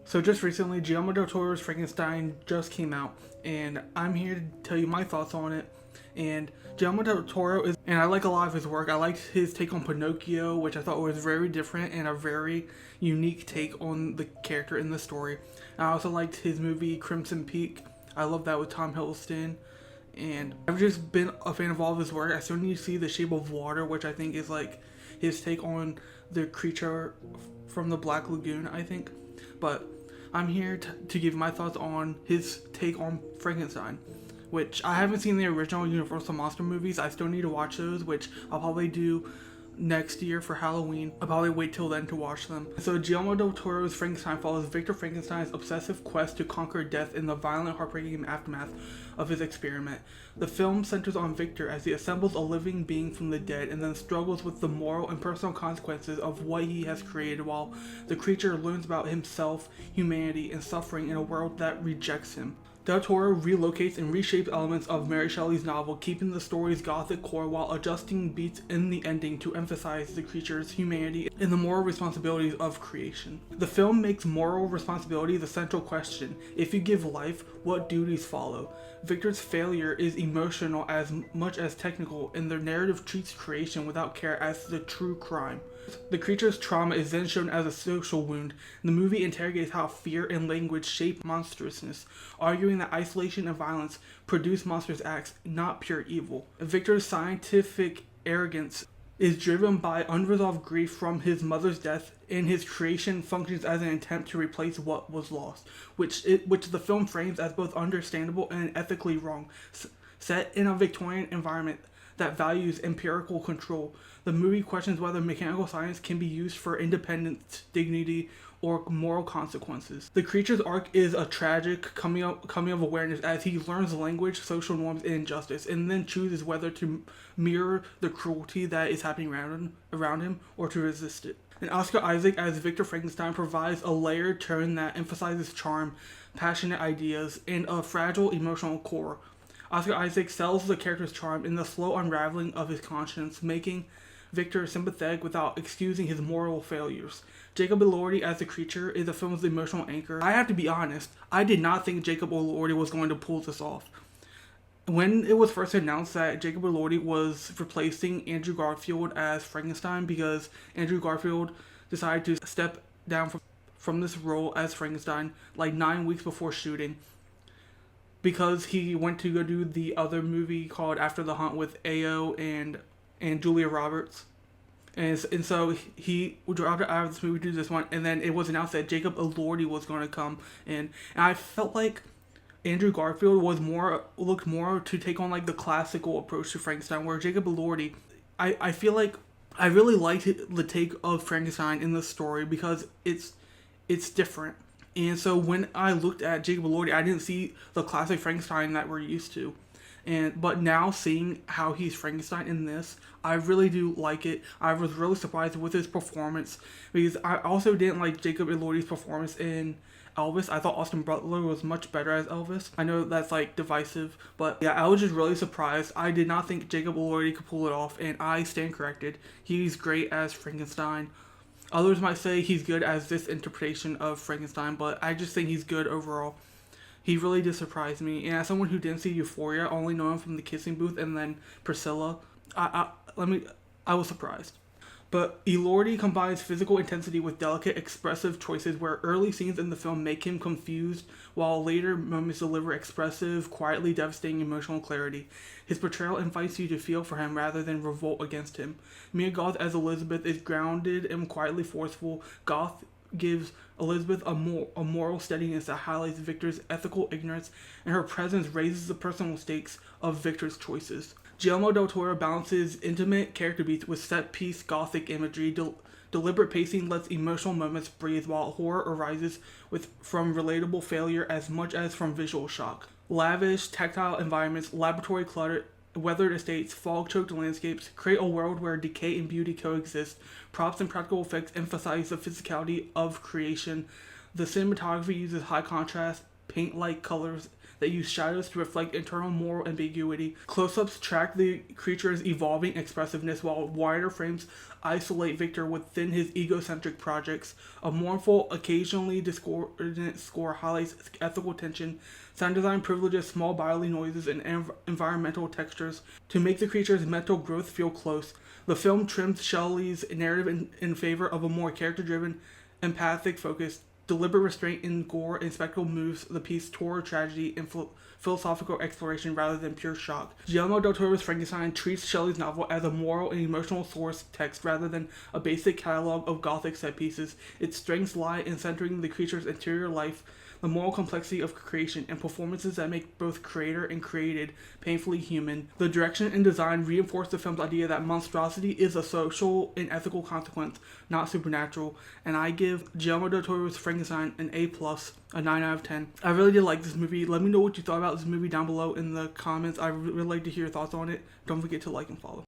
So just recently, Guillermo del Toro's Frankenstein just came out, and I'm here to tell you my thoughts on it. And Guillermo del Toro and I like a lot of his work. I liked his take on Pinocchio, which I thought was very different and a very unique take on the character in the story. I also liked his movie Crimson Peak. I love that with Tom Hiddleston. And I've just been a fan of all of his work. I still need to see The Shape of Water, which I think is like his take on the creature from the Black Lagoon, I think. But I'm here to give my thoughts on his take on Frankenstein, which I haven't seen the original Universal Monster movies. I still need to watch those, which I'll probably do next year for Halloween. I'll probably wait till then to watch them. So Guillermo del Toro's Frankenstein follows Victor Frankenstein's obsessive quest to conquer death in the violent, heartbreaking aftermath of his experiment. The film centers on Victor as he assembles a living being from the dead and then struggles with the moral and personal consequences of what he has created, while the creature learns about himself, humanity, and suffering in a world that rejects him. Del Toro relocates and reshapes elements of Mary Shelley's novel, keeping the story's gothic core while adjusting beats in the ending to emphasize the creature's humanity and the moral responsibilities of creation. The film makes moral responsibility the central question. If you give life, what duties follow? Victor's failure is emotional as much as technical, and the narrative treats creation without care as the true crime. The creature's trauma is then shown as a social wound. The movie interrogates how fear and language shape monstrousness, arguing that isolation and violence produce monstrous acts, not pure evil. Victor's scientific arrogance is driven by unresolved grief from his mother's death, and his creation functions as an attempt to replace what was lost, which the film frames as both understandable and ethically wrong. Set in a Victorian environment that values empirical control, the movie questions whether mechanical science can be used for independence, dignity, or moral consequences. The creature's arc is a tragic coming of awareness as he learns language, social norms, and injustice, and then chooses whether to mirror the cruelty that is happening around him or to resist it. And Oscar Isaac as Victor Frankenstein provides a layered turn that emphasizes charm, passionate ideas, and a fragile emotional core. Oscar Isaac sells the character's charm in the slow unraveling of his conscience, making Victor sympathetic without excusing his moral failures. Jacob Elordi as the creature is the film's emotional anchor. I have to be honest, I did not think Jacob Elordi was going to pull this off. When it was first announced that Jacob Elordi was replacing Andrew Garfield as Frankenstein because Andrew Garfield decided to step down from this role as Frankenstein like 9 weeks before shooting, because he went to go do the other movie called After the Hunt with Ao and Julia Roberts. And so he dropped out of this movie to do this one, and then it was announced that Jacob Elordi was going to come in. And I felt like Andrew Garfield looked more to take on like the classical approach to Frankenstein, where Jacob Elordi, I feel like I really liked the take of Frankenstein in this story because it's different. And so when I looked at Jacob Elordi, I didn't see the classic Frankenstein that we're used to. But now seeing how he's Frankenstein in this, I really do like it. I was really surprised with his performance, because I also didn't like Jacob Elordi's performance in Elvis. I thought Austin Butler was much better as Elvis. I know that's like divisive, but yeah, I was just really surprised. I did not think Jacob Elordi could pull it off, and I stand corrected. He's great as Frankenstein. Others might say he's good as this interpretation of Frankenstein, but I just think he's good overall. He really did surprise me, and as someone who didn't see Euphoria, only know him from The Kissing Booth and then Priscilla, I was surprised. But Elordi combines physical intensity with delicate, expressive choices, where early scenes in the film make him confused, while later moments deliver expressive, quietly devastating emotional clarity. His portrayal invites you to feel for him rather than revolt against him. Mia Goth as Elizabeth is grounded and quietly forceful. Goth gives Elizabeth a moral steadiness that highlights Victor's ethical ignorance, and her presence raises the personal stakes of Victor's choices. Guillermo del Toro balances intimate character beats with set-piece gothic imagery. Deliberate pacing lets emotional moments breathe, while horror arises from relatable failure as much as from visual shock. Lavish, tactile environments, laboratory clutter, weathered estates, fog-choked landscapes create a world where decay and beauty coexist. Props and practical effects emphasize the physicality of creation. The cinematography uses high contrast, paint-like colors that use shadows to reflect internal moral ambiguity. Close-ups track the creature's evolving expressiveness, while wider frames isolate Victor within his egocentric projects. A mournful, occasionally discordant score highlights ethical tension. Sound design privileges small bodily noises and environmental textures to make the creature's mental growth feel close. The film trims Shelley's narrative in favor of a more character-driven, empathic focus. Deliberate restraint in gore and spectacle moves the piece toward tragedy and philosophical exploration rather than pure shock. Guillermo del Toro's Frankenstein treats Shelley's novel as a moral and emotional source text rather than a basic catalog of gothic set pieces. Its strengths lie in centering the creature's interior life, the moral complexity of creation, and performances that make both creator and created painfully human. The direction and design reinforce the film's idea that monstrosity is a social and ethical consequence, not supernatural, and I give Guillermo del Toro's Frankenstein an A+, a 9 out of 10. I really did like this movie. Let me know what you thought about this movie down below in the comments. I would really like to hear your thoughts on it. Don't forget to like and follow.